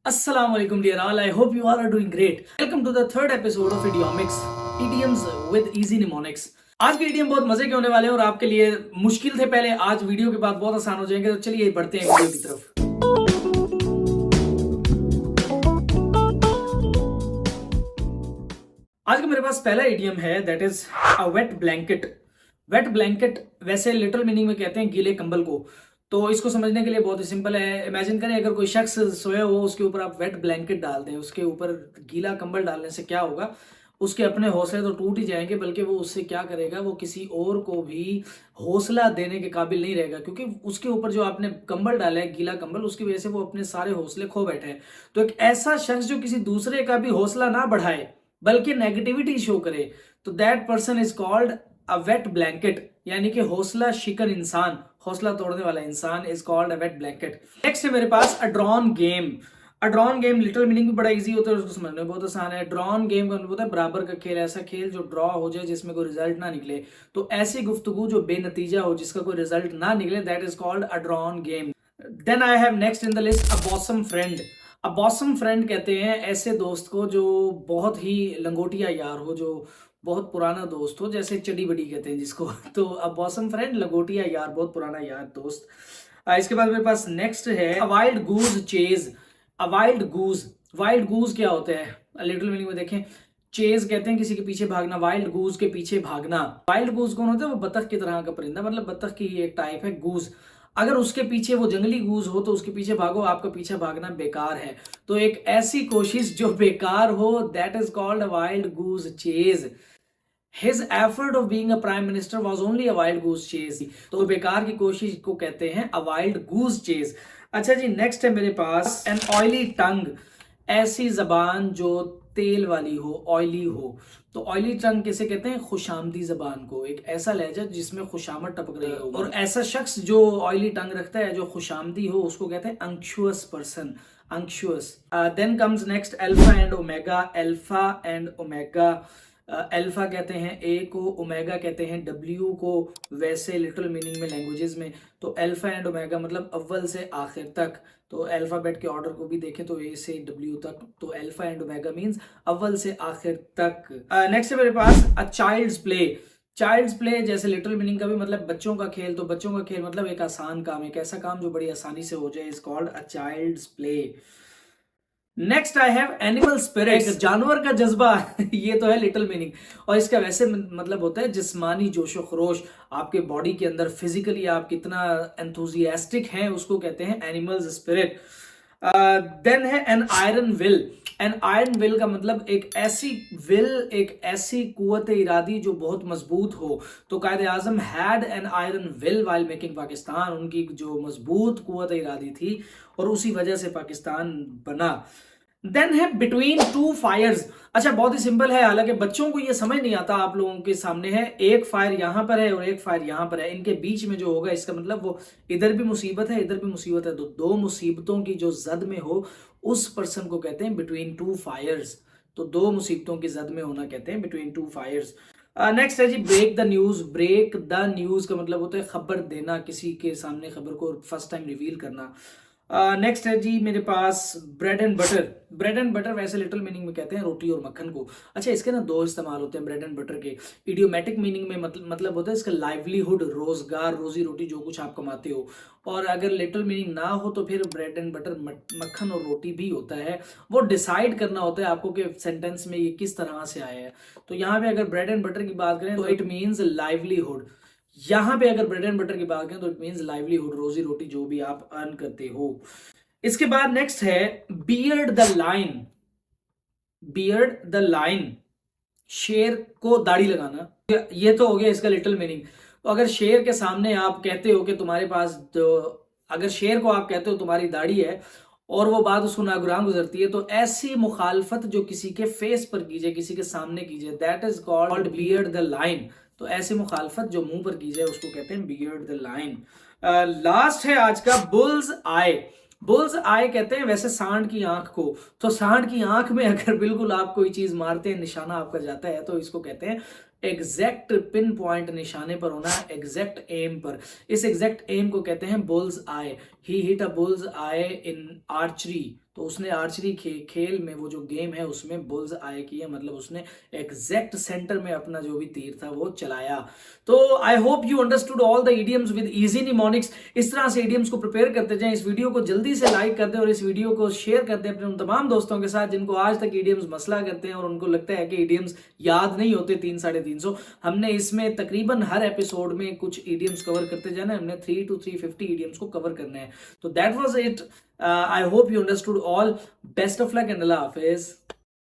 Assalamu alaikum dear all. I hope you all are doing great. Welcome to the third episode of Idiomics, Idioms with Easy Mnemonics. आज के idiom बहुत मजे के होने वाले हैं और आपके लिए मुश्किल थे पहले, आज वीडियो के बाद बहुत आसान हो जाएंगे। तो चलिए बढ़ते हैं वीडियो की तरफ। आज का मेरे पास पहला इडियम है, that is a wait blanket. Wait blanket वैसे लिटरल मीनिंग में कहते हैं गीले कंबल को। तो इसको समझने के लिए बहुत ही सिंपल है। इमेजिन करें अगर कोई शख्स सोया हो, उसके ऊपर आप वेट ब्लैंकेट डाल दें, उसके ऊपर गीला कंबल डालने से क्या होगा, उसके अपने हौसले तो टूट ही जाएंगे, बल्कि वो उससे क्या करेगा, वो किसी और को भी हौसला देने के काबिल नहीं रहेगा, क्योंकि उसके ऊपर जो आपने कंबल डाला है, गीला कंबल, उसकी वजह से वो अपने सारे हौसले खो बैठे हैं। तो एक ऐसा शख्स जो किसी दूसरे का भी हौसला ना बढ़ाए बल्कि नेगेटिविटी शो करे, तो that person is called a wait blanket, यानी कि हौसला शिकन इंसान, हौसला तोड़ने वाला इंसान is called a wait blanket. Next है मेरे पास अ ड्रॉन गेम। अ ड्रॉन गेम लिटरल मीनिंग भी बड़ा इजी होता है, उसको समझने में बहुत आसान है। ड्रॉन गेम का मतलब होता है बराबर का खेल, ऐसा खेल जो ड्रॉ हो जाए, जिसमें कोई रिजल्ट ना निकले। तो ऐसी गुफ्तगू जो बेनतीजा हो, जिसका कोई रिजल्ट ना निकले, that is called a drawn game. Then I have next in the list a bosom friend. A bosom friend कहते हैं ऐसे दोस्त को जो बहुत ही लंगोटिया यार हो, जो बहुत पुराना दोस्त हो, जैसे चडी बडी कहते हैं जिसको। तो अ बॉसम फ्रेंड, लंगोटिया यार, बहुत पुराना यार दोस्त। इसके बाद मेरे पास नेक्स्ट है अ वाइल्ड गूज चेज। अ वाइल्ड गूज, वाइल्ड गूज क्या होता है लिटिल मीनिंग में देखें। चेज कहते हैं किसी के पीछे भागना, वाइल्ड गूज के पीछे भागना। वाइल्ड गूज कौन होता है? वो बतख की तरह का परिंदा, मतलब बतख की एक टाइप है गूज। अगर उसके पीछे वो जंगली गूज हो तो उसके पीछे भागो, आपका पीछे भागना बेकार है। तो एक ऐसी कोशिश जो बेकार हो, that is called a wild goose chase. His effort of being a prime minister was only a wild goose chase. तो बेकार की कोशिश को कहते हैं अ वाइल्ड गूज चेज। अच्छा जी, नेक्स्ट है मेरे पास एन ऑयली टंग। ऐसी जबान जो तेल वाली हो, ऑयली हो। तो ऑयली टंग किसे कहते हैं? खुशामदी जबान को, एक ऐसा लहजा जिसमें खुशामद टपक रही हो। और ऐसा शख्स जो ऑयली टंग रखता है, जो खुशामदी हो, उसको कहते हैं unctuous person, unctuous. Then comes next alpha and omega. Alpha and omega, alpha कहते हैं ए को, ओमेगा कहते हैं डब्ल्यू को, वैसे लिटरल मीनिंग में लैंग्वेजेस में। तो अल्फा एंड ओमेगा मतलब अव्वल से आखिर तक। तो अल्फाबेट के ऑर्डर को भी देखें तो ए से डब्ल्यू तक, तो अल्फा एंड ओमेगा मींस अव्वल से आखिर तक। नेक्स्ट है मेरे पास a child's play. Child's play जैसे लिटरल मीनिंग का भी मतलब बच्चों का खेल, तो बच्चों का खेल मतलब एक आसान काम, एक ऐसा काम जो बड़ी आसानी से हो जाए, is called a child's play. Next I have animal spirit, जानवर का जज्बा। ये तो है लिटिल मीनिंग, और इसका वैसे मतलब होता है जिस्मानी जोशो खरोश, आपके बॉडी के अंदर फिजिकली आप कितना एंथुजियास्टिक हैं, उसको कहते हैं एनिमल स्पिरिट। देन है N iron will. N iron will का मतलब एक ऐसी विल, एक ऐसी कुव्वत इरादी जो बहुत मजबूत हो। तो Quaid e Azam had an iron will while making Pakistan, उनकी जो मजबूत कुव्वत इरादी थी और उसी वजह से पाकिस्तान बना। देन है बिटवीन टू फायर्स। अच्छा, बहुत ही सिंपल है, हालांकि बच्चों को ये समझ नहीं आता। आप लोगों के सामने है, एक फायर यहां पर है और एक फायर यहां पर है, इनके बीच में जो होगा, इसका मतलब वो इधर भी मुसीबत है, इधर भी मुसीबत है, तो दो मुसीबतों की जो जद में हो, उस पर्सन को कहते हैं बिटवीन टू फायर्स। तो दो मुसीबतों की जद में होना कहते हैं बिटवीन टू फायर्स। नेक्स्ट है जी break the news. Break the news का मतलब होता है खबर देना, किसी के सामने खबर को फर्स्ट टाइम रिवील करना। नेक्स्ट है जी मेरे पास bread and butter. Bread and butter वैसे लिटिल मीनिंग में कहते हैं रोटी और मक्खन को। अच्छा, इसके ना दो इस्तेमाल होते हैं ब्रेड एंड बटर के। इडियोमेटिक मीनिंग में मतलब होता है इसका लाइवलीहुड, रोजगार, रोजी रोटी, जो कुछ आप कमाते हो। और अगर लिटिल मीनिंग ना हो तो फिर ब्रेड एंड बटर मक्खन और रोटी भी होता है। वो डिसाइड करना होता है आपको कि सेंटेंस में ये किस तरह से आया है। तो यहाँ पे अगर ब्रेड एंड बटर की बात करें तो इट मीन्स लाइवलीहुड। यहां पे अगर ब्रेड एंड बटर की बात करें तो इट मींस लाइवलीहुड, रोजी रोटी, जो भी आप अर्न करते हो। इसके बाद नेक्स्ट है beard the line. Beard the line, शेर को दाढ़ी लगाना। ये तो हो गया इसका लिटिल मीनिंग। तो अगर शेर के सामने आप कहते हो कि तुम्हारे पास जो, अगर शेर को आप कहते हो तुम्हारी दाढ़ी है और वो बात उसको नागुरान गुजरती है, तो ऐसी मुखालफत जो किसी के फेस पर कीजिए, किसी के सामने कीजिए, that is called beard the line. तो ऐसी मुखालफत जो मुंह पर की जाए उसको कहते हैं बियर्ड द लाइन। लास्ट है आज का बुल्स आई। बुल्स आई कहते हैं वैसे सांड की आंख को। तो सांड की आंख में अगर बिल्कुल आप कोई चीज मारते हैं, निशाना आपका जाता है, तो इसको कहते हैं एग्जैक्ट पिन पॉइंट, निशाने पर होना, एग्जैक्ट एम पर। इस एग्जैक्ट एम को कहते हैं bulls I. He hit a bulls I in archery. तो उसने आर्चरी खेल में वो जो गेम है उसमें बुल्स आए किया, मतलब उसने एग्जैक्ट सेंटर में अपना जो भी तीर था वो चलाया। तो I hope you understood all the idioms with easy mnemonics. इस तरह से इडियम्स को प्रिपेयर करते जाएं। इस वीडियो को जल्दी से लाइक कर दें और इस वीडियो को शेयर कर दें अपने उन तमाम दोस्तों के साथ जिनको आज तक इडियम्स मसला करते हैं और उनको लगता है कि इडियम्स याद नहीं होते 300-350। हमने इसमें तकरीबन हर एपिसोड में कुछ इडियम्स कवर करते जाना है। हमने 3 to 350 इडियम्स को कवर करना है। तो that was it. I hope you understood all. Best of luck and Allah Hafiz.